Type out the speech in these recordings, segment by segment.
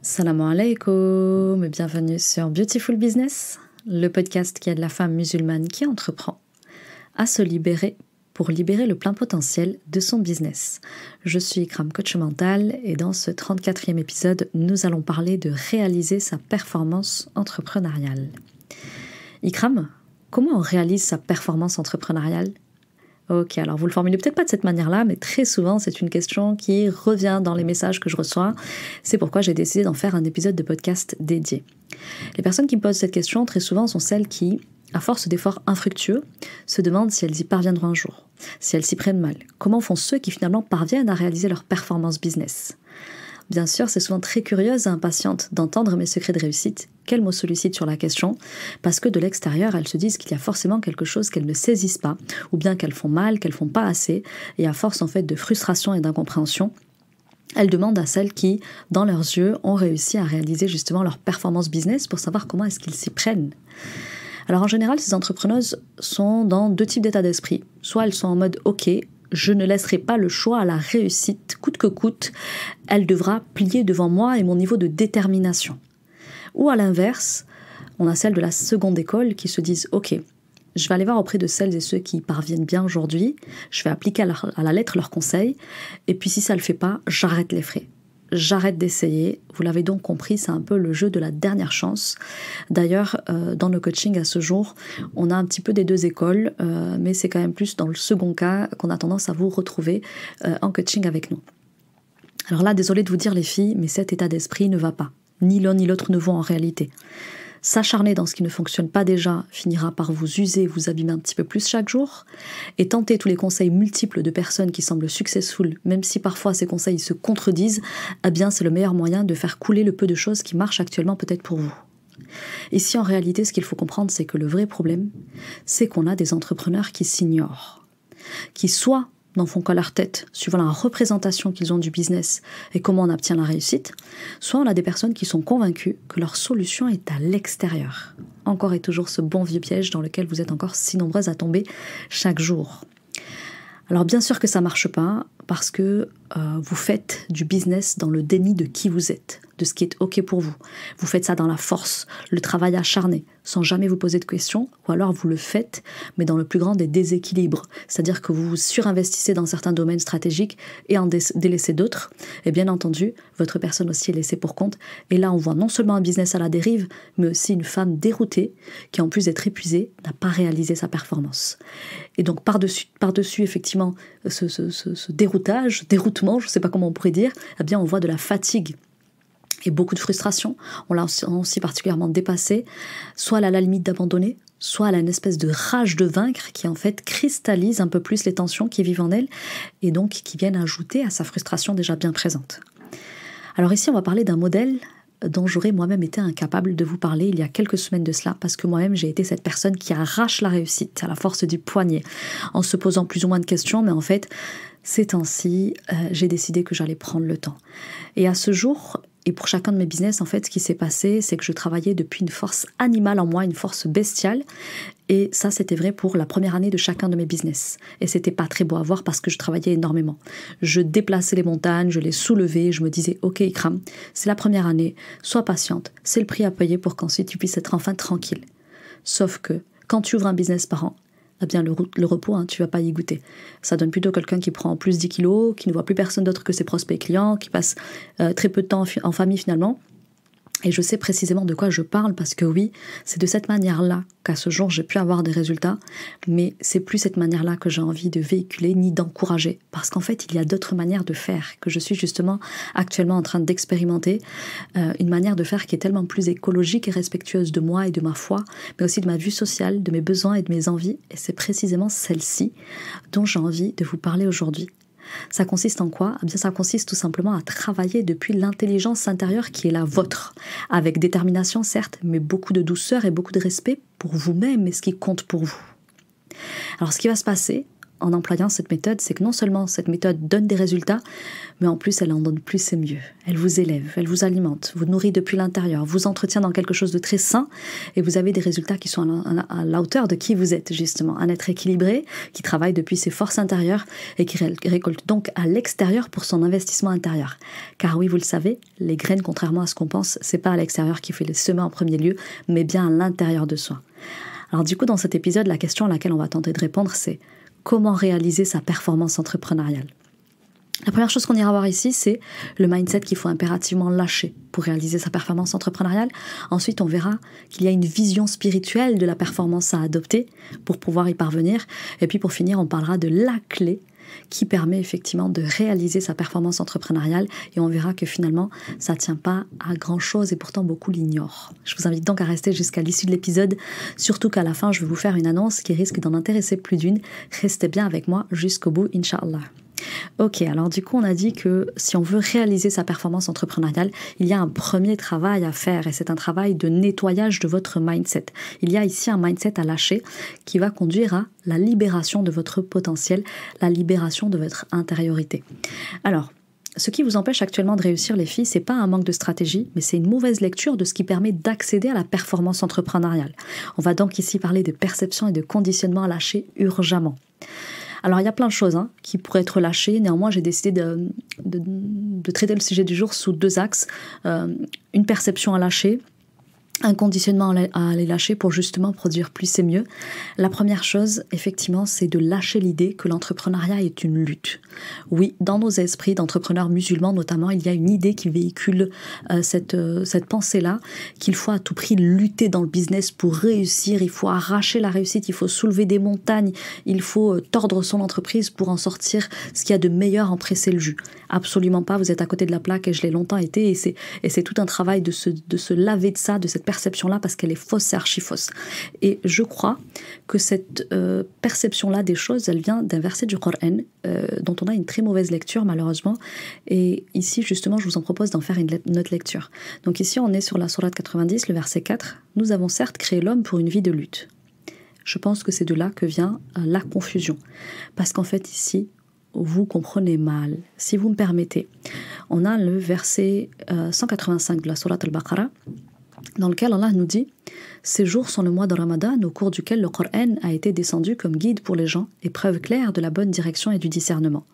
Salam alaikum et bienvenue sur Beautiful Business, le podcast qui aide la femme musulmane qui entreprend à se libérer pour libérer le plein potentiel de son business. Je suis Ikram, coach mental, et dans ce 34e épisode, nous allons parler de réaliser sa performance entrepreneuriale. Ikram, comment on réalise sa performance entrepreneuriale ? Ok, alors vous le formulez peut-être pas de cette manière-là, mais très souvent c'est une question qui revient dans les messages que je reçois. C'est pourquoi j'ai décidé d'en faire un épisode de podcast dédié. Les personnes qui me posent cette question très souvent sont celles qui, à force d'efforts infructueux, se demandent si elles y parviendront un jour, si elles s'y prennent mal. Comment font ceux qui finalement parviennent à réaliser leur performance business ? Bien sûr, c'est souvent très curieuse et impatiente d'entendre mes secrets de réussite, qu'elles me sollicitent sur la question, parce que de l'extérieur, elles se disent qu'il y a forcément quelque chose qu'elles ne saisissent pas, ou bien qu'elles font mal, qu'elles font pas assez, et à force en fait de frustration et d'incompréhension, elles demandent à celles qui, dans leurs yeux, ont réussi à réaliser justement leur performance business pour savoir comment est-ce qu'ils s'y prennent. Alors en général, ces entrepreneuses sont dans deux types d'état d'esprit. Soit elles sont en mode « ok », je ne laisserai pas le choix à la réussite, coûte que coûte, elle devra plier devant moi et mon niveau de détermination. Ou à l'inverse, on a celles de la seconde école qui se disent « ok, je vais aller voir auprès de celles et ceux qui parviennent bien aujourd'hui, je vais appliquer à la lettre leurs conseils, et puis si ça ne le fait pas, j'arrête les frais. J'arrête d'essayer. » Vous l'avez donc compris, c'est un peu le jeu de la dernière chance. D'ailleurs, dans nos coachings à ce jour, on a un petit peu des deux écoles, mais c'est quand même plus dans le second cas qu'on a tendance à vous retrouver en coaching avec nous. Alors là, désolée de vous dire les filles, mais cet état d'esprit ne va pas. Ni l'un ni l'autre ne vont en réalité. S'acharner dans ce qui ne fonctionne pas déjà finira par vous user, vous abîmer un petit peu plus chaque jour, et tenter tous les conseils multiples de personnes qui semblent successful, même si parfois ces conseils se contredisent, eh bien c'est le meilleur moyen de faire couler le peu de choses qui marchent actuellement peut-être pour vous. Ici en réalité, ce qu'il faut comprendre, c'est que le vrai problème, c'est qu'on a des entrepreneurs qui s'ignorent, qui soit n'en font qu'à leur tête, suivant la représentation qu'ils ont du business et comment on obtient la réussite, soit on a des personnes qui sont convaincues que leur solution est à l'extérieur. Encore et toujours ce bon vieux piège dans lequel vous êtes encore si nombreuses à tomber chaque jour. Alors bien sûr que ça marche pas, parce que vous faites du business dans le déni de qui vous êtes, de ce qui est ok pour vous. Vous faites ça dans la force, le travail acharné, sans jamais vous poser de questions, ou alors vous le faites, mais dans le plus grand des déséquilibres. C'est-à-dire que vous vous surinvestissez dans certains domaines stratégiques et en délaissez d'autres. Et bien entendu, votre personne aussi est laissée pour compte. Et là, on voit non seulement un business à la dérive, mais aussi une femme déroutée, qui en plus d'être épuisée, n'a pas réalisé sa performance. Et donc par-dessus effectivement, ce déroutement, je ne sais pas comment on pourrait dire, eh bien on voit de la fatigue et beaucoup de frustration. On l'a aussi particulièrement dépassé, soit elle a la limite d'abandonner, soit elle a une espèce de rage de vaincre qui en fait cristallise un peu plus les tensions qui vivent en elle et donc qui viennent ajouter à sa frustration déjà bien présente. Alors ici on va parler d'un modèle dont j'aurais moi-même été incapable de vous parler il y a quelques semaines de cela, parce que moi-même j'ai été cette personne qui arrache la réussite à la force du poignet, en se posant plus ou moins de questions, mais en fait, ces temps-ci, j'ai décidé que j'allais prendre le temps. Et à ce jour, et pour chacun de mes business, en fait, ce qui s'est passé, c'est que je travaillais depuis une force animale en moi, une force bestiale. Et ça, c'était vrai pour la première année de chacun de mes business. Et c'était pas très beau à voir parce que je travaillais énormément. Je déplaçais les montagnes, je les soulevais, je me disais, ok, Ikram, c'est la première année, sois patiente, c'est le prix à payer pour qu'ensuite tu puisses être enfin tranquille. Sauf que, quand tu ouvres un business par an, eh bien le repos, tu vas pas y goûter. Ça donne plutôt quelqu'un qui prend plus 10 kilos, qui ne voit plus personne d'autre que ses prospects clients, qui passe très peu de temps en famille finalement. Et je sais précisément de quoi je parle parce que oui, c'est de cette manière-là qu'à ce jour j'ai pu avoir des résultats, mais c'est plus cette manière-là que j'ai envie de véhiculer ni d'encourager. Parce qu'en fait, il y a d'autres manières de faire que je suis justement actuellement en train d'expérimenter. Une manière de faire qui est tellement plus écologique et respectueuse de moi et de ma foi, mais aussi de ma vue sociale, de mes besoins et de mes envies. Et c'est précisément celle-ci dont j'ai envie de vous parler aujourd'hui. Ça consiste en quoi ? Eh bien, ça consiste tout simplement à travailler depuis l'intelligence intérieure qui est la vôtre, avec détermination certes, mais beaucoup de douceur et beaucoup de respect pour vous-même et ce qui compte pour vous. Alors ce qui va se passer, en employant cette méthode, c'est que non seulement cette méthode donne des résultats, mais en plus elle en donne plus et mieux. Elle vous élève, elle vous alimente, vous nourrit depuis l'intérieur, vous entretient dans quelque chose de très sain et vous avez des résultats qui sont à la hauteur de qui vous êtes justement. Un être équilibré qui travaille depuis ses forces intérieures et qui récolte donc à l'extérieur pour son investissement intérieur. Car oui, vous le savez, les graines, contrairement à ce qu'on pense, c'est pas à l'extérieur qu'il faut les semer en premier lieu, mais bien à l'intérieur de soi. Alors du coup, dans cet épisode, la question à laquelle on va tenter de répondre, c'est comment réaliser sa performance entrepreneuriale. La première chose qu'on ira voir ici, c'est le mindset qu'il faut impérativement lâcher pour réaliser sa performance entrepreneuriale. Ensuite, on verra qu'il y a une vision spirituelle de la performance à adopter pour pouvoir y parvenir. Et puis pour finir, on parlera de la clé qui permet effectivement de réaliser sa performance entrepreneuriale et on verra que finalement ça ne tient pas à grand chose et pourtant beaucoup l'ignorent. Je vous invite donc à rester jusqu'à l'issue de l'épisode, surtout qu'à la fin je vais vous faire une annonce qui risque d'en intéresser plus d'une. Restez bien avec moi jusqu'au bout, Inch'Allah. Ok, alors du coup on a dit que si on veut réaliser sa performance entrepreneuriale, il y a un premier travail à faire et c'est un travail de nettoyage de votre mindset. Il y a ici un mindset à lâcher qui va conduire à la libération de votre potentiel, la libération de votre intériorité. Alors, ce qui vous empêche actuellement de réussir les filles, c'est pas un manque de stratégie, mais c'est une mauvaise lecture de ce qui permet d'accéder à la performance entrepreneuriale. On va donc ici parler de perception et de conditionnement à lâcher urgemment. Alors il y a plein de choses qui pourraient être lâchées, néanmoins j'ai décidé de traiter le sujet du jour sous deux axes, une perception à lâcher, un conditionnement à les lâcher pour justement produire plus et mieux. La première chose, effectivement, c'est de lâcher l'idée que l'entrepreneuriat est une lutte. Oui, dans nos esprits d'entrepreneurs musulmans notamment, il y a une idée qui véhicule cette pensée-là, qu'il faut à tout prix lutter dans le business pour réussir, il faut arracher la réussite, il faut soulever des montagnes, il faut tordre son entreprise pour en sortir ce qu'il y a de meilleur, en presser le jus. Absolument pas, vous êtes à côté de la plaque et je l'ai longtemps été et c'est tout un travail de se laver de ça, de cette perception-là parce qu'elle est fausse, c'est archi-fausse. Et je crois que cette perception-là des choses, elle vient d'un verset du Coran dont on a une très mauvaise lecture malheureusement. Et ici, justement, je vous en propose d'en faire une autre lecture. Donc ici, on est sur la sourate 90, le verset 4. « Nous avons certes créé l'homme pour une vie de lutte. » Je pense que c'est de là que vient la confusion. Parce qu'en fait, ici, vous comprenez mal. Si vous me permettez, on a le verset 185 de la sourate Al-Baqarah, dans lequel Allah nous dit « Ces jours sont le mois de Ramadan au cours duquel le Coran a été descendu comme guide pour les gens et preuve claire de la bonne direction et du discernement.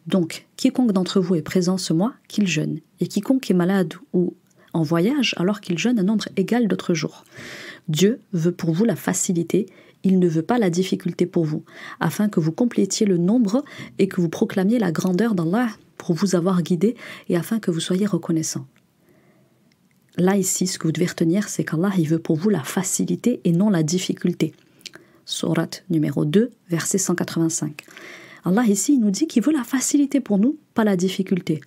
Donc, quiconque d'entre vous est présent ce mois, qu'il jeûne, et quiconque est malade ou en voyage alors qu'il jeûne un nombre égal d'autres jours. Dieu veut pour vous la facilité, il ne veut pas la difficulté pour vous, afin que vous complétiez le nombre et que vous proclamiez la grandeur d'Allah pour vous avoir guidé et afin que vous soyez reconnaissants. » Là, ici, ce que vous devez retenir, c'est qu'Allah, il veut pour vous la facilité et non la difficulté. Sourate numéro 2, verset 185. Allah, ici, il nous dit qu'il veut la facilité pour nous, pas la difficulté.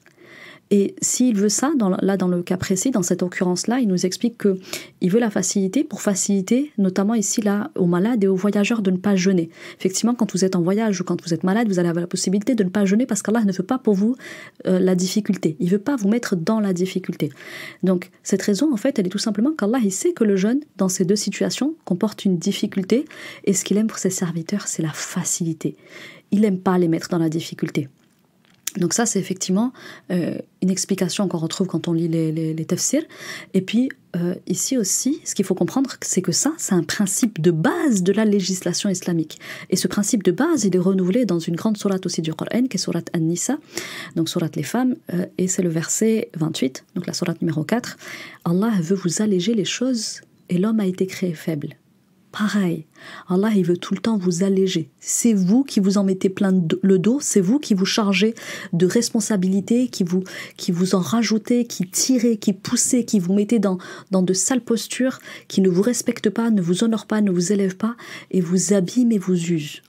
Et s'il veut ça, dans le cas précis, dans cette occurrence-là, il nous explique qu'il veut la facilité pour faciliter, notamment ici, là, aux malades et aux voyageurs de ne pas jeûner. Effectivement, quand vous êtes en voyage ou quand vous êtes malade, vous allez avoir la possibilité de ne pas jeûner parce qu'Allah ne veut pas pour vous la difficulté. Il ne veut pas vous mettre dans la difficulté. Donc, cette raison, en fait, elle est tout simplement qu'Allah, il sait que le jeûne, dans ces deux situations, comporte une difficulté. Et ce qu'il aime pour ses serviteurs, c'est la facilité. Il n'aime pas les mettre dans la difficulté. Donc ça, c'est effectivement une explication qu'on retrouve quand on lit les tafsirs. Et puis, ici aussi, ce qu'il faut comprendre, c'est que ça, c'est un principe de base de la législation islamique. Et ce principe de base, il est renouvelé dans une grande sourate aussi du Coran, qui est sourate An-Nisa, donc sourate les femmes, et c'est le verset 28, donc la sourate numéro 4. Allah veut vous alléger les choses, et l'homme a été créé faible. Pareil, Allah il veut tout le temps vous alléger. C'est vous qui vous en mettez plein le dos, c'est vous qui vous chargez de responsabilités, qui vous en rajoutez, qui tirez, qui poussez, qui vous mettez dans de sales postures, qui ne vous respectent pas, ne vous honorent pas, ne vous élèvent pas et vous abîment et vous usent.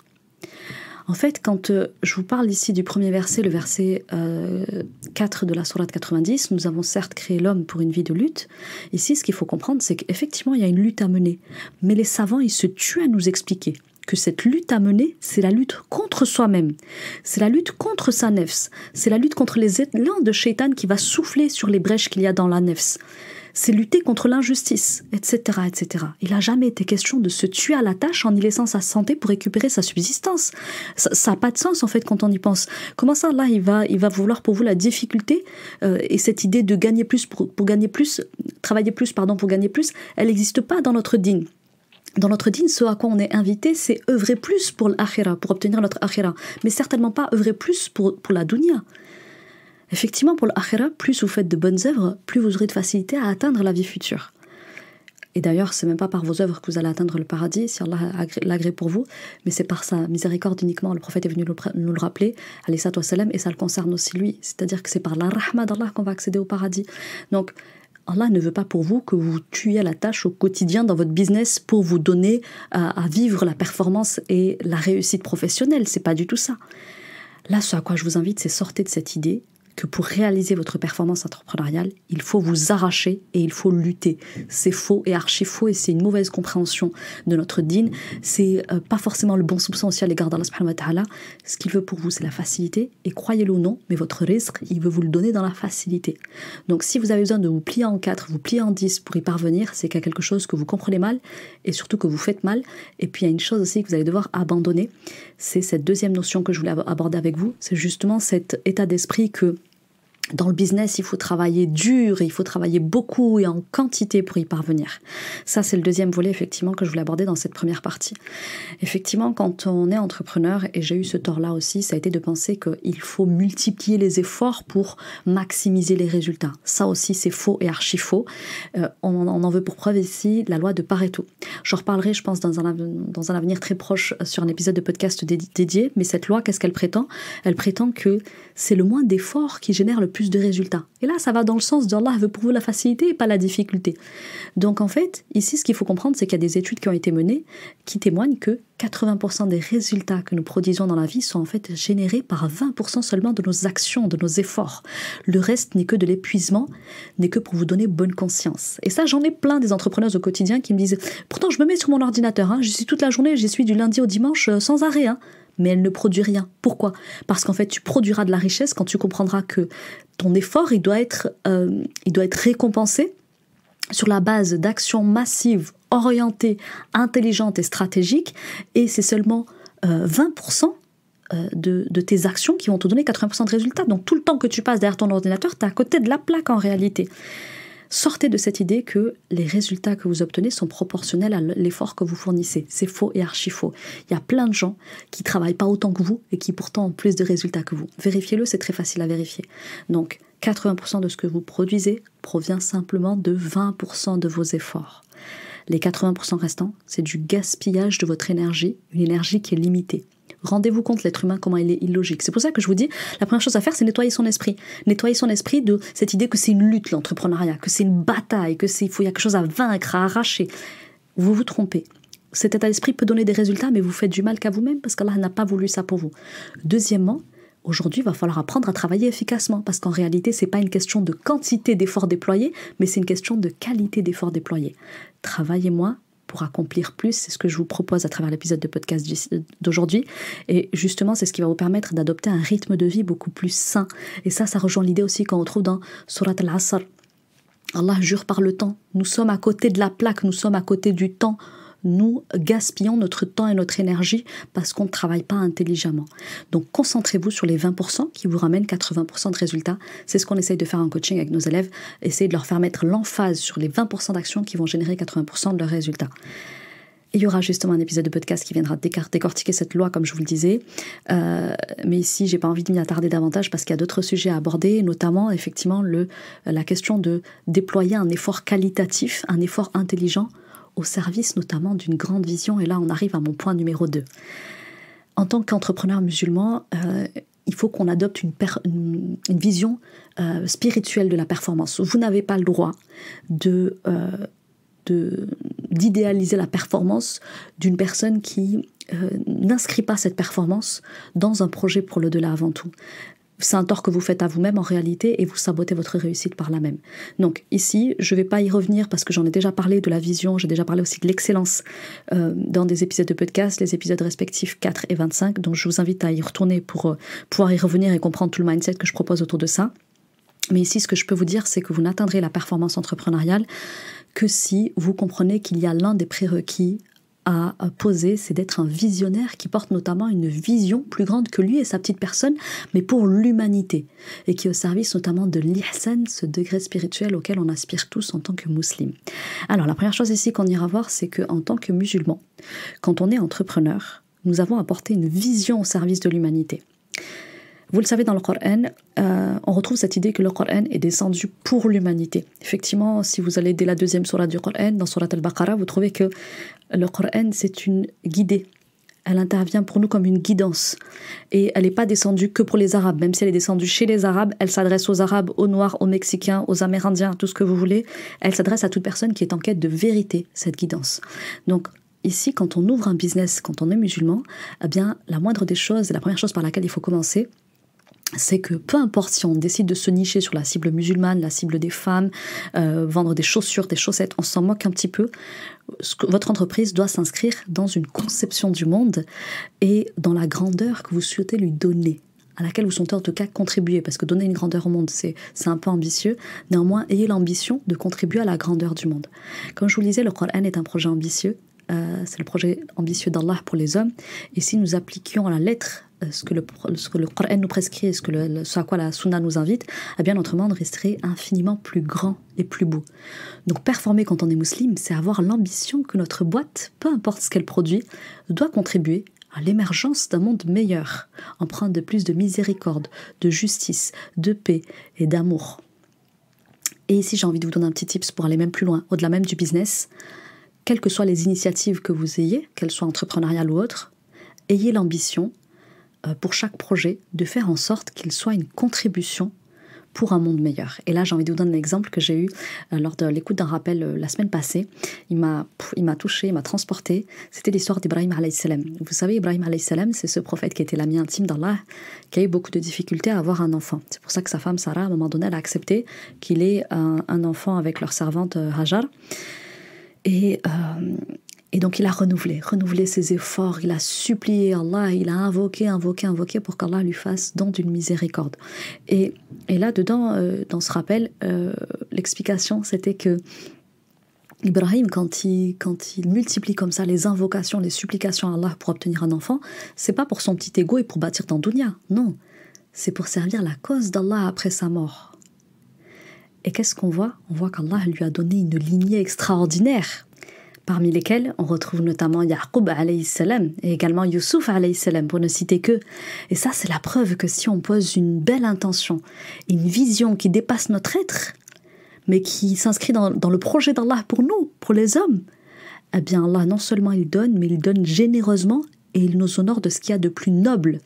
En fait, quand je vous parle ici du premier verset, le verset 4 de la sourate 90, nous avons certes créé l'homme pour une vie de lutte. Ici, ce qu'il faut comprendre, c'est qu'effectivement, il y a une lutte à mener. Mais les savants, ils se tuent à nous expliquer que cette lutte à mener, c'est la lutte contre soi-même. C'est la lutte contre sa nefs. C'est la lutte contre les élans de Shaitan qui va souffler sur les brèches qu'il y a dans la nefs. c'est lutter contre l'injustice, etc., etc. Il n'a jamais été question de se tuer à la tâche en y laissant sa santé pour récupérer sa subsistance. Ça n'a pas de sens en fait quand on y pense. Comment ça, Allah, il va vouloir pour vous la difficulté et cette idée de gagner plus pour gagner plus, travailler plus pardon pour gagner plus, elle n'existe pas dans notre dîn. Dans notre dîn, ce à quoi on est invité, c'est œuvrer plus pour l'akhira, pour obtenir notre akhira, mais certainement pas œuvrer plus pour la dunya. Effectivement, pour l'akhira, plus vous faites de bonnes œuvres, plus vous aurez de facilité à atteindre la vie future. Et d'ailleurs, c'est même pas par vos œuvres que vous allez atteindre le paradis, si Allah l'agrée pour vous, mais c'est par sa miséricorde uniquement. Le prophète est venu nous le rappeler, alayhi salatu wassalam, et ça le concerne aussi lui. C'est-à-dire que c'est par la rahma d'Allah qu'on va accéder au paradis. Donc, Allah ne veut pas pour vous que vous tuiez à la tâche au quotidien dans votre business pour vous donner à vivre la performance et la réussite professionnelle. C'est pas du tout ça. Là, ce à quoi je vous invite, c'est sortir de cette idée que pour réaliser votre performance entrepreneuriale, il faut vous arracher et il faut lutter. C'est faux et archi faux et c'est une mauvaise compréhension de notre dîn. C'est pas forcément le bon soupçon aussi à l'égard d'Allah subhanahu wa ta'ala. Ce qu'il veut pour vous, c'est la facilité et croyez-le ou non, mais votre rizq, il veut vous le donner dans la facilité. Donc si vous avez besoin de vous plier en 4, vous plier en 10 pour y parvenir, c'est qu'il y a quelque chose que vous comprenez mal et surtout que vous faites mal. Et puis il y a une chose aussi que vous allez devoir abandonner, c'est cette deuxième notion que je voulais aborder avec vous, c'est justement cet état d'esprit que dans le business, il faut travailler dur et il faut travailler beaucoup et en quantité pour y parvenir. Ça, c'est le deuxième volet, effectivement, que je voulais aborder dans cette première partie. Effectivement, quand on est entrepreneur, et j'ai eu ce tort-là aussi, ça a été de penser qu'il faut multiplier les efforts pour maximiser les résultats. Ça aussi, c'est faux et archi faux. On en veut pour preuve ici la loi de Pareto. J'en reparlerai, je pense, dans un avenir très proche sur un épisode de podcast dédié, mais cette loi, qu'est-ce qu'elle prétend ? Elle prétend que c'est le moins d'efforts qui génère le plus de résultats. Et là, ça va dans le sens d'Allah veut pour vous la facilité et pas la difficulté. Donc en fait, ici, ce qu'il faut comprendre, c'est qu'il y a des études qui ont été menées qui témoignent que 80% des résultats que nous produisons dans la vie sont en fait générés par 20% seulement de nos actions, de nos efforts. Le reste n'est que de l'épuisement, n'est que pour vous donner bonne conscience. Et ça, j'en ai plein des entrepreneurs au quotidien qui me disent « Pourtant, je me mets sur mon ordinateur, j'y suis toute la journée, j'y suis du lundi au dimanche sans arrêt. » Mais elle ne produit rien. Pourquoi ? Parce qu'en fait, tu produiras de la richesse quand tu comprendras que ton effort, il doit être récompensé sur la base d'actions massives, orientées, intelligentes et stratégiques. Et c'est seulement 20% de tes actions qui vont te donner 80% de résultats. Donc tout le temps que tu passes derrière ton ordinateur, tu es à côté de la plaque en réalité. Sortez de cette idée que les résultats que vous obtenez sont proportionnels à l'effort que vous fournissez. C'est faux et archi faux. Il y a plein de gens qui travaillent pas autant que vous et qui pourtant ont plus de résultats que vous. Vérifiez-le, c'est très facile à vérifier. Donc, 80% de ce que vous produisez provient simplement de 20% de vos efforts. Les 80% restants, c'est du gaspillage de votre énergie, une énergie qui est limitée. Rendez-vous compte, l'être humain, comment il est illogique. C'est pour ça que je vous dis, la première chose à faire, c'est nettoyer son esprit. Nettoyer son esprit de cette idée que c'est une lutte, l'entrepreneuriat, que c'est une bataille, il y a quelque chose à vaincre, à arracher. Vous vous trompez. Cet état d'esprit peut donner des résultats, mais vous faites du mal qu'à vous-même parce qu'Allah n'a pas voulu ça pour vous. Deuxièmement, aujourd'hui, il va falloir apprendre à travailler efficacement parce qu'en réalité, ce n'est pas une question de quantité d'efforts déployés, mais c'est une question de qualité d'efforts déployés. Travaillez moins pour accomplir plus, c'est ce que je vous propose à travers l'épisode de podcast d'aujourd'hui. Et justement, c'est ce qui va vous permettre d'adopter un rythme de vie beaucoup plus sain. Et ça rejoint l'idée aussi qu'on retrouve dans Surat Al-Asr. Allah jure par le temps. Nous sommes à côté de la plaque, nous sommes à côté du temps. Nous gaspillons notre temps et notre énergie parce qu'on ne travaille pas intelligemment. Donc concentrez-vous sur les 20% qui vous ramènent 80% de résultats. C'est ce qu'on essaye de faire en coaching avec nos élèves. Essayez de leur faire mettre l'emphase sur les 20% d'actions qui vont générer 80% de leurs résultats. Et il y aura justement un épisode de podcast qui viendra décortiquer cette loi, comme je vous le disais. Mais ici, j'ai pas envie de m'y attarder davantage parce qu'il y a d'autres sujets à aborder, notamment effectivement la question de déployer un effort qualitatif, un effort intelligent au service notamment d'une grande vision. Et là, on arrive à mon point numéro 2. En tant qu'entrepreneur musulman, il faut qu'on adopte une vision spirituelle de la performance. Vous n'avez pas le droit d'idéaliser la performance d'une personne qui n'inscrit pas cette performance dans un projet pour l'au-delà avant tout. C'est un tort que vous faites à vous-même en réalité et vous sabotez votre réussite par là même. Donc ici, je ne vais pas y revenir parce que j'en ai déjà parlé de la vision, j'ai déjà parlé aussi de l'excellence dans des épisodes de podcast, les épisodes respectifs 4 et 25. Donc je vous invite à y retourner pour pouvoir y revenir et comprendre tout le mindset que je propose autour de ça. Mais ici, ce que je peux vous dire, c'est que vous n'atteindrez la performance entrepreneuriale que si vous comprenez qu'il y a l'un des prérequis à poser, c'est d'être un visionnaire qui porte notamment une vision plus grande que lui et sa petite personne, mais pour l'humanité, et qui est au service notamment de l'ihsan, ce degré spirituel auquel on aspire tous en tant que musulmans. Alors la première chose ici qu'on ira voir, c'est qu'en tant que musulmans, quand on est entrepreneur, nous avons apporté une vision au service de l'humanité. Vous le savez, dans le Coran, on retrouve cette idée que le Coran est descendu pour l'humanité. Effectivement, si vous allez dès la deuxième sourate du Coran, dans sourate Al-Baqarah, vous trouvez que le Coran, c'est une guidée. Elle intervient pour nous comme une guidance. Et elle n'est pas descendue que pour les Arabes. Même si elle est descendue chez les Arabes, elle s'adresse aux Arabes, aux Noirs, aux Mexicains, aux Amérindiens, tout ce que vous voulez. Elle s'adresse à toute personne qui est en quête de vérité, cette guidance. Donc, ici, quand on ouvre un business, quand on est musulman, eh bien, la moindre des choses, et la première chose par laquelle il faut commencer, c'est que peu importe si on décide de se nicher sur la cible musulmane, la cible des femmes, vendre des chaussures, des chaussettes, on s'en moque un petit peu. Votre entreprise doit s'inscrire dans une conception du monde et dans la grandeur que vous souhaitez lui donner, à laquelle vous souhaitez en tout cas contribuer, parce que donner une grandeur au monde, c'est un peu ambitieux. Néanmoins, ayez l'ambition de contribuer à la grandeur du monde. Comme je vous le disais, le Coran est un projet ambitieux. C'est le projet ambitieux d'Allah pour les hommes. Et si nous appliquions à la lettre ce que le Coran nous prescrit et ce à quoi la Sunna nous invite, eh bien notre monde resterait infiniment plus grand et plus beau. Donc performer quand on est musulman, c'est avoir l'ambition que notre boîte, peu importe ce qu'elle produit, doit contribuer à l'émergence d'un monde meilleur, empreint de plus de miséricorde, de justice, de paix et d'amour. Et ici, j'ai envie de vous donner un petit tips pour aller même plus loin, au-delà même du business. Quelles que soient les initiatives que vous ayez, qu'elles soient entrepreneuriales ou autres, ayez l'ambition, pour chaque projet, de faire en sorte qu'il soit une contribution pour un monde meilleur. Et là, j'ai envie de vous donner un exemple que j'ai eu lors de l'écoute d'un rappel la semaine passée. Il m'a touché, il m'a transporté. C'était l'histoire d'Ibrahim alayhi salam. Vous savez, Ibrahim alayhi salam, c'est ce prophète qui était l'ami intime d'Allah, qui a eu beaucoup de difficultés à avoir un enfant. C'est pour ça que sa femme Sarah, à un moment donné, elle a accepté qu'il ait un enfant avec leur servante Hajar. Et donc il a renouvelé ses efforts, il a supplié Allah, il a invoqué pour qu'Allah lui fasse don d'une miséricorde. Et là-dedans, dans ce rappel, l'explication c'était que Ibrahim, quand il multiplie comme ça les invocations, les supplications à Allah pour obtenir un enfant, c'est pas pour son petit ego et pour bâtir dans dunya, non, c'est pour servir la cause d'Allah après sa mort. Et qu'est-ce qu'on voit ? On voit qu'Allah lui a donné une lignée extraordinaire, parmi lesquels on retrouve notamment Yaqub alayhi salam et également Youssouf alayhi salam, pour ne citer que. Et ça, c'est la preuve que si on pose une belle intention, une vision qui dépasse notre être, mais qui s'inscrit dans le projet d'Allah pour nous, pour les hommes, eh bien Allah, non seulement il donne, mais il donne généreusement et il nous honore de ce qu'il y a de plus noble.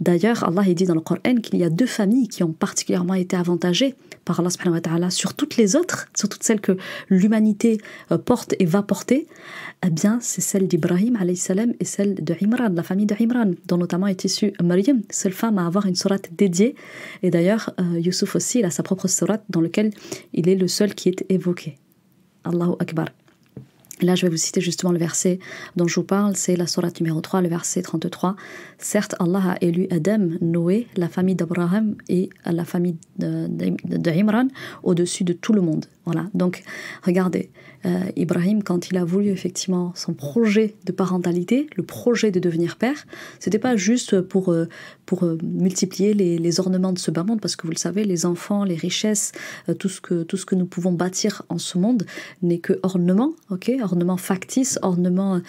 D'ailleurs, Allah il dit dans le Coran qu'il y a 2 familles qui ont particulièrement été avantagées par Allah subhanahu wa ta'ala sur toutes les autres, sur toutes celles que l'humanité porte et va porter. Eh bien, c'est celle d'Ibrahim alayhi salam et celle de Imran, la famille de Imran, dont notamment est issue Maryam, seule femme à avoir une sourate dédiée. Et d'ailleurs, Youssouf aussi, il a sa propre sourate dans laquelle il est le seul qui est évoqué. Allahu Akbar. Et là, je vais vous citer justement le verset dont je vous parle, c'est la sourate numéro 3, le verset 33. Certes, Allah a élu Adam, Noé, la famille d'Abraham et la famille d'Imran au-dessus de tout le monde. Voilà, donc regardez, Ibrahim, quand il a voulu effectivement son projet de parentalité, le projet de devenir père, c'était pas juste pour multiplier les ornements de ce bas monde, parce que vous le savez, les enfants, les richesses, tout ce que nous pouvons bâtir en ce monde n'est que ornement, ok, ornement factice, ornement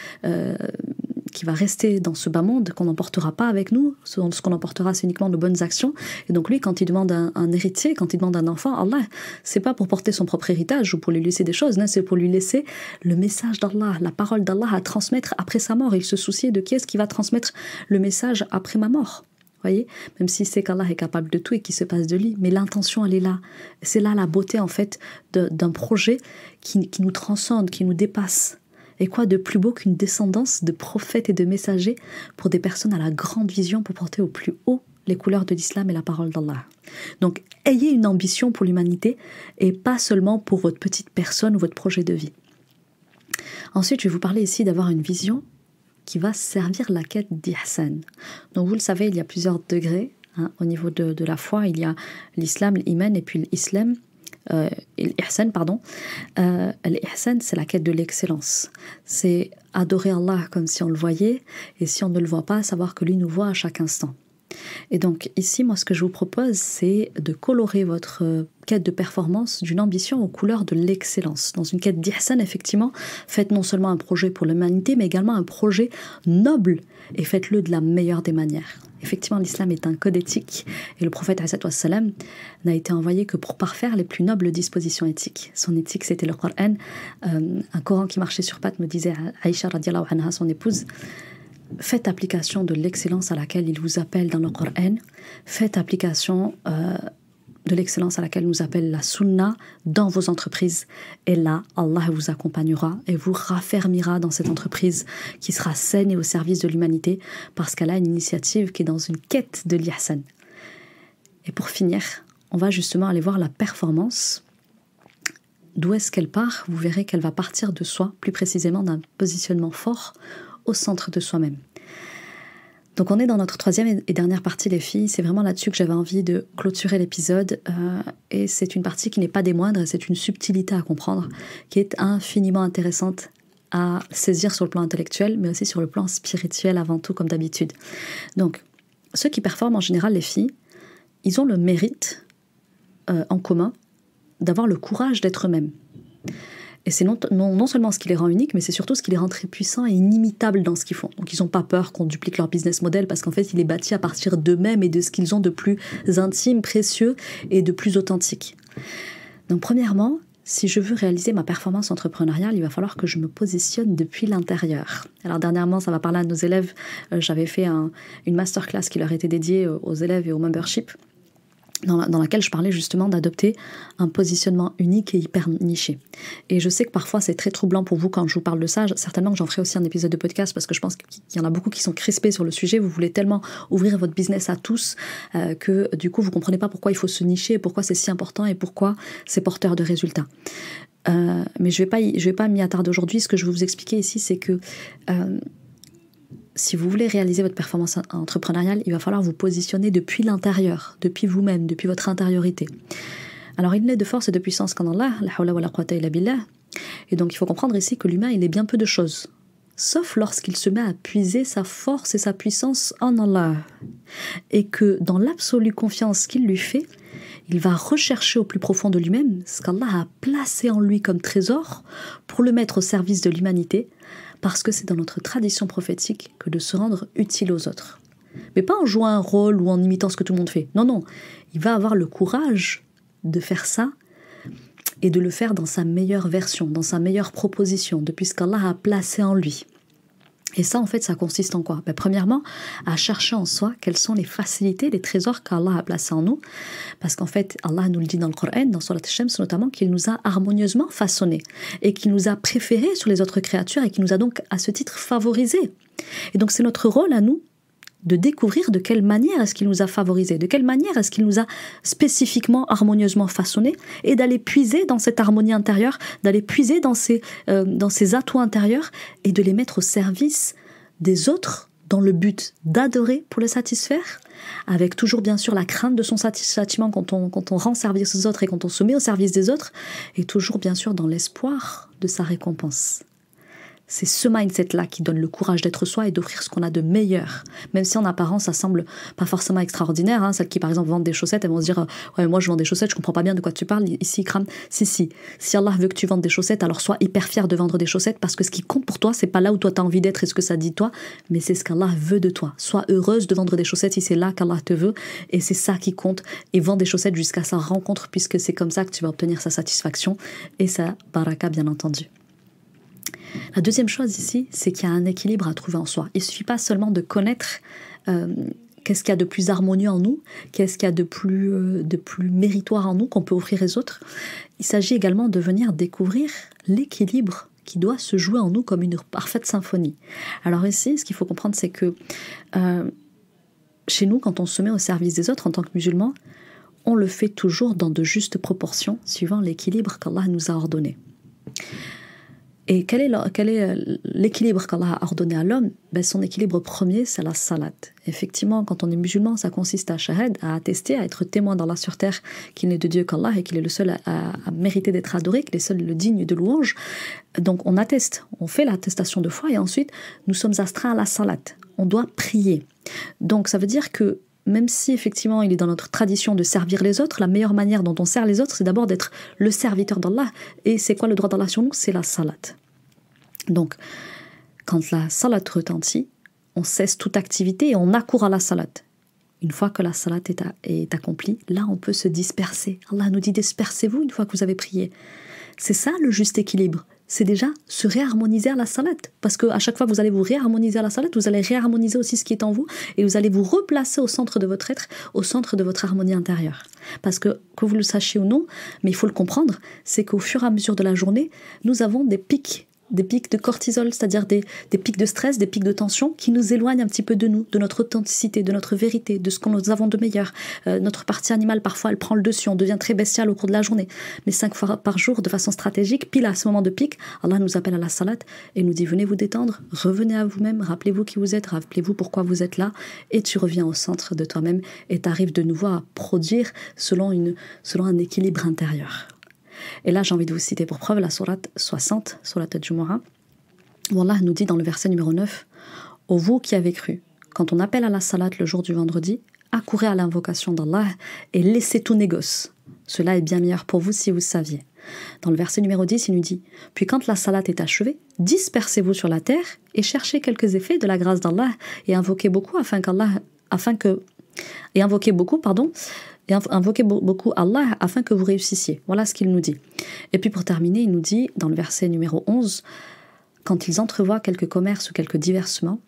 qui va rester dans ce bas monde, qu'on n'emportera pas avec nous. Ce qu'on emportera, c'est uniquement de bonnes actions. Et donc lui, quand il demande un héritier, quand il demande un enfant, Allah, c'est pas pour porter son propre héritage ou pour lui laisser des choses, non, c'est pour lui laisser le message d'Allah, la parole d'Allah à transmettre après sa mort. Il se souciait de qui est-ce qui va transmettre le message après ma mort. Voyez, même si c'est qu'Allah est capable de tout et qu'il se passe de lui, mais l'intention, elle est là. C'est là la beauté, en fait, d'un projet qui nous transcende, qui nous dépasse. Et quoi de plus beau qu'une descendance de prophètes et de messagers pour des personnes à la grande vision pour porter au plus haut les couleurs de l'islam et la parole d'Allah. Donc, ayez une ambition pour l'humanité et pas seulement pour votre petite personne ou votre projet de vie. Ensuite, je vais vous parler ici d'avoir une vision qui va servir la quête d'Ihsan. Donc, vous le savez, il y a plusieurs degrés Hein. Au niveau de la foi, il y a l'islam, l'iman et puis l'islam. L'ihsan, pardon. L'ihsan, c'est la quête de l'excellence. C'est adorer Allah comme si on le voyait, et si on ne le voit pas, savoir que lui nous voit à chaque instant. Et donc ici, moi, ce que je vous propose, c'est de colorer votre quête de performance d'une ambition aux couleurs de l'excellence. Dans une quête d'ihsan, effectivement, faites non seulement un projet pour l'humanité, mais également un projet noble, et faites-le de la meilleure des manières. Effectivement, l'islam est un code éthique, et le prophète ﷺ n'a été envoyé que pour parfaire les plus nobles dispositions éthiques. Son éthique, c'était le Coran. Un Coran qui marchait sur pattes, me disait Aïcha radiallahu anha, son épouse. Faites application de l'excellence à laquelle il vous appelle dans le Coran. Faites application de l'excellence à laquelle nous appelle la sunna dans vos entreprises. Et là, Allah vous accompagnera et vous raffermira dans cette entreprise qui sera saine et au service de l'humanité parce qu'elle a une initiative qui est dans une quête de l'ihsan. Et pour finir, on va justement aller voir la performance. D'où est-ce qu'elle part? Vous verrez qu'elle va partir de soi, plus précisément d'un positionnement fort au centre de soi-même. Donc on est dans notre troisième et dernière partie, les filles. C'est vraiment là-dessus que j'avais envie de clôturer l'épisode. Et c'est une partie qui n'est pas des moindres, c'est une subtilité à comprendre, qui est infiniment intéressante à saisir sur le plan intellectuel, mais aussi sur le plan spirituel avant tout, comme d'habitude. Donc, ceux qui performent en général, les filles, ils ont le mérite en commun d'avoir le courage d'être eux-mêmes. Et c'est non seulement ce qui les rend uniques, mais c'est surtout ce qui les rend très puissants et inimitables dans ce qu'ils font. Donc ils n'ont pas peur qu'on duplique leur business model parce qu'en fait, il est bâti à partir d'eux-mêmes et de ce qu'ils ont de plus intime, précieux et de plus authentique. Donc premièrement, si je veux réaliser ma performance entrepreneuriale, il va falloir que je me positionne depuis l'intérieur. Alors dernièrement, ça va parler à nos élèves. J'avais fait une masterclass qui leur était dédiée aux élèves et au membership, dans laquelle je parlais justement d'adopter un positionnement unique et hyper niché. Et je sais que parfois c'est très troublant pour vous quand je vous parle de ça. Certainement que j'en ferai aussi un épisode de podcast parce que je pense qu'il y en a beaucoup qui sont crispés sur le sujet. Vous voulez tellement ouvrir votre business à tous que du coup vous comprenez pas pourquoi il faut se nicher, pourquoi c'est si important et pourquoi c'est porteur de résultats. Mais je vais pas m'y attarder aujourd'hui. Ce que je vais vous expliquer ici, c'est que si vous voulez réaliser votre performance entrepreneuriale, il va falloir vous positionner depuis l'intérieur, depuis vous-même, depuis votre intériorité. Alors il n'est de force et de puissance qu'en Allah, la hawla wa la quwwata illa billah. Et donc il faut comprendre ici que l'humain, il est bien peu de choses, sauf lorsqu'il se met à puiser sa force et sa puissance en Allah. Et que dans l'absolue confiance qu'il lui fait, il va rechercher au plus profond de lui-même ce qu'Allah a placé en lui comme trésor pour le mettre au service de l'humanité, parce que c'est dans notre tradition prophétique que de se rendre utile aux autres. Mais pas en jouant un rôle ou en imitant ce que tout le monde fait. Non, non. Il va avoir le courage de faire ça et de le faire dans sa meilleure version, dans sa meilleure proposition, depuis ce qu'Allah a placé en lui. Et ça, en fait, ça consiste en quoi? Premièrement, à chercher en soi quelles sont les facilités, les trésors qu'Allah a placés en nous. Parce qu'en fait, Allah nous le dit dans le Coran, dans Surat Ash-Shams notamment, qu'il nous a harmonieusement façonnés et qu'il nous a préférés sur les autres créatures et qu'il nous a donc, à ce titre, favorisés. Et donc, c'est notre rôle à nous de découvrir de quelle manière est-ce qu'il nous a favorisés, de quelle manière est-ce qu'il nous a spécifiquement, harmonieusement façonnés, et d'aller puiser dans cette harmonie intérieure, d'aller puiser dans ces atouts intérieurs et de les mettre au service des autres dans le but d'adorer pour les satisfaire, avec toujours bien sûr la crainte de son châtiment quand on rend service aux autres et quand on se met au service des autres, et toujours bien sûr dans l'espoir de sa récompense. C'est ce mindset-là qui donne le courage d'être soi et d'offrir ce qu'on a de meilleur. Même si en apparence, ça semble pas forcément extraordinaire. Hein. Celles qui, par exemple, vendent des chaussettes, elles vont se dire « Ouais, moi, je vends des chaussettes, je comprends pas bien de quoi tu parles. » Ici, crame. Si. Si Allah veut que tu vendes des chaussettes, alors sois hyper fier de vendre des chaussettes parce que ce qui compte pour toi, c'est pas là où toi t'as envie d'être et ce que ça dit toi, mais c'est ce qu'Allah veut de toi. Sois heureuse de vendre des chaussettes si c'est là qu'Allah te veut et c'est ça qui compte. Et vends des chaussettes jusqu'à sa rencontre puisque c'est comme ça que tu vas obtenir sa satisfaction et sa baraka, bien entendu. La deuxième chose ici, c'est qu'il y a un équilibre à trouver en soi. Il ne suffit pas seulement de connaître qu'est-ce qu'il y a de plus harmonieux en nous, qu'est-ce qu'il y a de plus méritoire en nous qu'on peut offrir aux autres. Il s'agit également de venir découvrir l'équilibre qui doit se jouer en nous comme une parfaite symphonie. Alors ici, ce qu'il faut comprendre, c'est que chez nous, quand on se met au service des autres en tant que musulmans, on le fait toujours dans de justes proportions, suivant l'équilibre qu'Allah nous a ordonné. Et quel est l'équilibre qu'Allah a ordonné à l'homme? Son équilibre premier, c'est la salat. Effectivement, quand on est musulman, ça consiste à shahad, à attester, à être témoin d'Allah sur terre qu'il n'est de Dieu qu'Allah et qu'il est le seul à mériter d'être adoré, qu'il est seul le digne de louange. Donc on atteste, on fait l'attestation de foi et ensuite nous sommes astreints à la salat. On doit prier. Donc ça veut dire que même si effectivement il est dans notre tradition de servir les autres, la meilleure manière dont on sert les autres, c'est d'abord d'être le serviteur d'Allah. Et c'est quoi le droit d'Allah sur nous? C'est la salat. Donc, quand la salat retentit, on cesse toute activité et on accourt à la salat. Une fois que la salat est accomplie, là on peut se disperser. Allah nous dit dispersez-vous une fois que vous avez prié. C'est ça le juste équilibre. C'est déjà se réharmoniser à la salat. Parce qu'à chaque fois que vous allez vous réharmoniser à la salat, vous allez réharmoniser aussi ce qui est en vous et vous allez vous replacer au centre de votre être, au centre de votre harmonie intérieure. Parce que vous le sachiez ou non, mais il faut le comprendre, c'est qu'au fur et à mesure de la journée, nous avons des pics de cortisol, c'est-à-dire des pics de stress, des pics de tension qui nous éloignent un petit peu de nous, de notre authenticité, de notre vérité, de ce que nous avons de meilleur. Notre partie animale, parfois, elle prend le dessus, on devient très bestial au cours de la journée. Mais 5 fois par jour, de façon stratégique, pile à ce moment de pic, Allah nous appelle à la salat et nous dit venez vous détendre, revenez à vous-même, rappelez-vous qui vous êtes, rappelez-vous pourquoi vous êtes là et tu reviens au centre de toi-même et tu arrives de nouveau à produire selon un équilibre intérieur. Et là, j'ai envie de vous citer pour preuve la sourate 60, sourate al-Jumu'ah, où Allah nous dit dans le verset numéro 9 « Ô vous qui avez cru, quand on appelle à la salat le jour du vendredi, accourez à l'invocation d'Allah et laissez tout négoce. Cela est bien meilleur pour vous si vous saviez. » Dans le verset numéro 10, il nous dit « Puis quand la salat est achevée, dispersez-vous sur la terre et cherchez quelques effets de la grâce d'Allah et invoquez beaucoup Allah afin que vous réussissiez. » Voilà ce qu'il nous dit. Et puis pour terminer, il nous dit, dans le verset numéro 11, quand ils entrevoient quelques commerces ou quelques divertissements,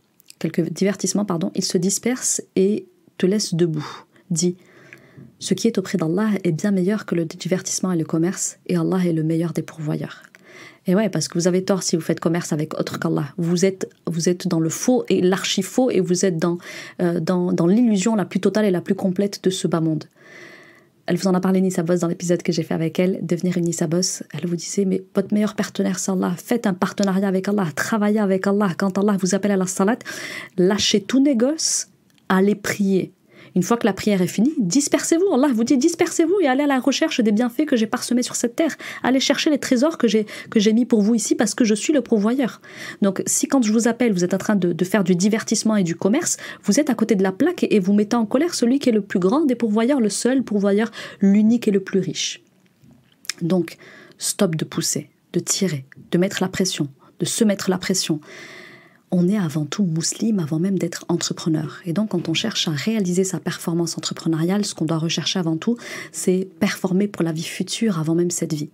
ils se dispersent et te laissent debout. Dis, ce qui est auprès d'Allah est bien meilleur que le divertissement et le commerce, et Allah est le meilleur des pourvoyeurs. Et ouais, parce que vous avez tort si vous faites commerce avec autre qu'Allah. Vous êtes dans le faux et l'archi-faux, et vous êtes dans l'illusion la plus totale et la plus complète de ce bas monde. Elle vous en a parlé, Nissa Boss, dans l'épisode que j'ai fait avec elle, devenir une Nissa Boss. Elle vous disait, mais votre meilleur partenaire, c'est Allah. Faites un partenariat avec Allah, travaillez avec Allah. Quand Allah vous appelle à la salat, lâchez tout négoce, allez prier. Une fois que la prière est finie, dispersez-vous. Allah vous dit dispersez-vous et allez à la recherche des bienfaits que j'ai parsemés sur cette terre. Allez chercher les trésors que j'ai mis pour vous ici parce que je suis le pourvoyeur. Donc si quand je vous appelle, vous êtes en train de faire du divertissement et du commerce, vous êtes à côté de la plaque et vous mettez en colère celui qui est le plus grand des pourvoyeurs, le seul pourvoyeur, l'unique et le plus riche. Donc stop de pousser, de tirer, de mettre la pression, de se mettre la pression. On est avant tout musulman avant même d'être entrepreneur. Et donc, quand on cherche à réaliser sa performance entrepreneuriale, ce qu'on doit rechercher avant tout, c'est performer pour la vie future avant même cette vie.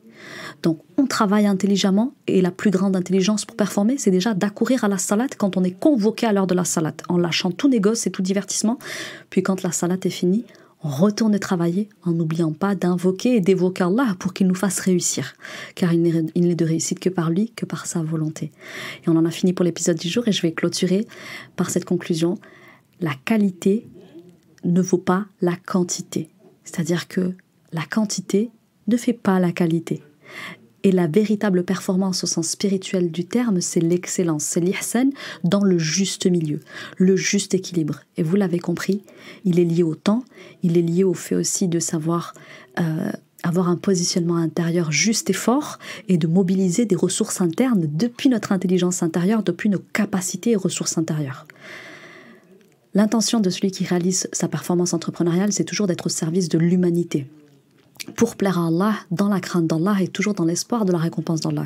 Donc, on travaille intelligemment et la plus grande intelligence pour performer, c'est déjà d'accourir à la salat quand on est convoqué à l'heure de la salat, en lâchant tout négoce et tout divertissement. Puis quand la salat est finie, on retourne travailler en n'oubliant pas d'invoquer et d'évoquer Allah pour qu'il nous fasse réussir. Car il n'est de réussite que par lui, que par sa volonté. Et on en a fini pour l'épisode du jour et je vais clôturer par cette conclusion. La qualité ne vaut pas la quantité. C'est-à-dire que la quantité ne fait pas la qualité. Et la véritable performance au sens spirituel du terme, c'est l'excellence, c'est l'ihsan dans le juste milieu, le juste équilibre. Et vous l'avez compris, il est lié au temps, il est lié au fait aussi de savoir avoir un positionnement intérieur juste et fort et de mobiliser des ressources internes depuis notre intelligence intérieure, depuis nos capacités et ressources intérieures. L'intention de celui qui réalise sa performance entrepreneuriale, c'est toujours d'être au service de l'humanité. Pour plaire à Allah, dans la crainte d'Allah et toujours dans l'espoir de la récompense d'Allah.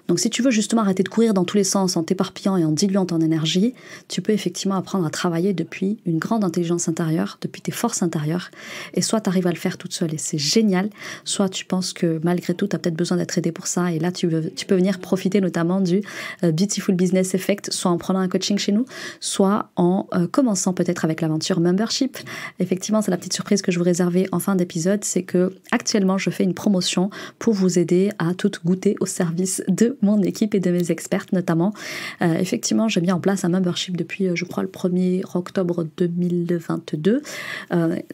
Donc si tu veux justement arrêter de courir dans tous les sens en t'éparpillant et en diluant ton énergie, tu peux effectivement apprendre à travailler depuis une grande intelligence intérieure, depuis tes forces intérieures, et soit tu arrives à le faire toute seule et c'est génial, soit tu penses que malgré tout tu as peut-être besoin d'être aidé pour ça et là tu peux venir profiter notamment du Beautiful Business Effect, soit en prenant un coaching chez nous, soit en commençant peut-être avec l'aventure Membership. Effectivement, c'est la petite surprise que je vous réservais en fin d'épisode, c'est que actuellement je fais une promotion pour vous aider à toutes goûter au service de mon équipe et de mes expertes notamment. Effectivement, j'ai mis en place un membership depuis, je crois, le 1er octobre 2022,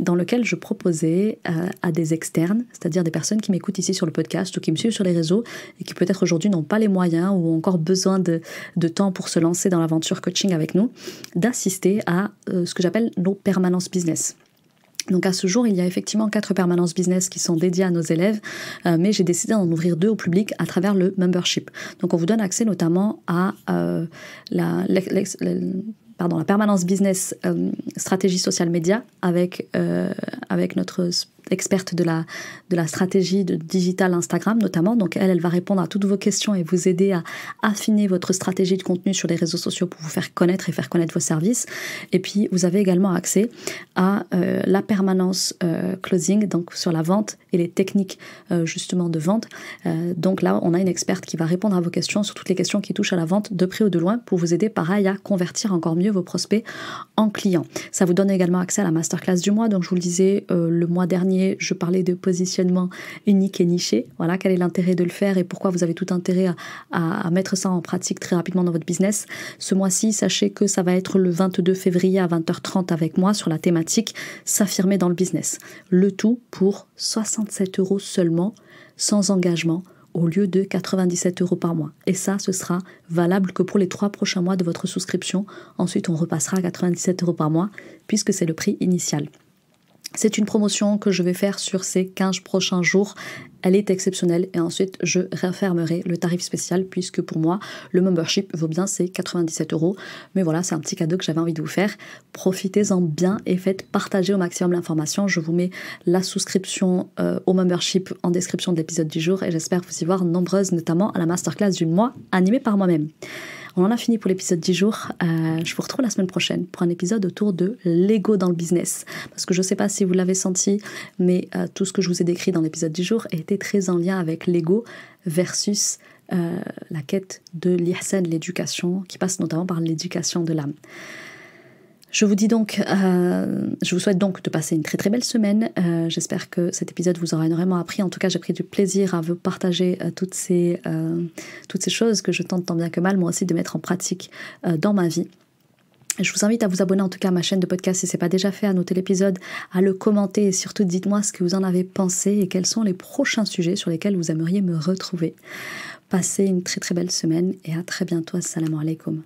dans lequel je proposais à des externes, c'est-à-dire des personnes qui m'écoutent ici sur le podcast ou qui me suivent sur les réseaux et qui peut-être aujourd'hui n'ont pas les moyens ou ont encore besoin de temps pour se lancer dans l'aventure coaching avec nous, d'assister à ce que j'appelle nos permanences business. Donc à ce jour, il y a effectivement 4 permanences business qui sont dédiées à nos élèves, mais j'ai décidé d'en ouvrir 2 au public à travers le membership. Donc on vous donne accès notamment à la permanence business stratégie social média avec notre experte de la stratégie de digital Instagram notamment. Donc elle va répondre à toutes vos questions et vous aider à affiner votre stratégie de contenu sur les réseaux sociaux pour vous faire connaître et faire connaître vos services. Et puis vous avez également accès à la permanence closing, donc sur la vente et les techniques justement de vente. Donc là on a une experte qui va répondre à vos questions sur toutes les questions qui touchent à la vente de près ou de loin pour vous aider pareil à convertir encore mieux vos prospects en clients. Ça vous donne également accès à la masterclass du mois. Donc je vous le disais le mois dernier, je parlais de positionnement unique et niché. Voilà, quel est l'intérêt de le faire et pourquoi vous avez tout intérêt à mettre ça en pratique très rapidement dans votre business. Ce mois-ci, sachez que ça va être le 22 février à 20h30 avec moi sur la thématique s'affirmer dans le business. Le tout pour 67 € seulement, sans engagement, au lieu de 97 € par mois. Et ça, ce sera valable que pour les 3 prochains mois de votre souscription. Ensuite, on repassera à 97 € par mois, puisque c'est le prix initial. C'est une promotion que je vais faire sur ces 15 prochains jours. Elle est exceptionnelle et ensuite je refermerai le tarif spécial puisque pour moi le membership vaut bien ces 97 €. Mais voilà, c'est un petit cadeau que j'avais envie de vous faire. Profitez-en bien et faites partager au maximum l'information. Je vous mets la souscription au membership en description de l'épisode du jour et j'espère vous y voir nombreuses, notamment à la masterclass du mois animée par moi-même. On en a fini pour l'épisode du jour. Je vous retrouve la semaine prochaine pour un épisode autour de l'ego dans le business. Parce que je ne sais pas si vous l'avez senti, mais tout ce que je vous ai décrit dans l'épisode du jour était très en lien avec l'ego versus la quête de l'ihsan, l'éducation, qui passe notamment par l'éducation de l'âme. Je vous souhaite donc de passer une très très belle semaine. J'espère que cet épisode vous aura énormément appris. En tout cas, j'ai pris du plaisir à vous partager toutes ces choses que je tente tant bien que mal, moi aussi, de mettre en pratique dans ma vie. Je vous invite à vous abonner en tout cas à ma chaîne de podcast si ce n'est pas déjà fait, à noter l'épisode, à le commenter et surtout dites-moi ce que vous en avez pensé et quels sont les prochains sujets sur lesquels vous aimeriez me retrouver. Passez une très très belle semaine et à très bientôt. Assalamu alaikum.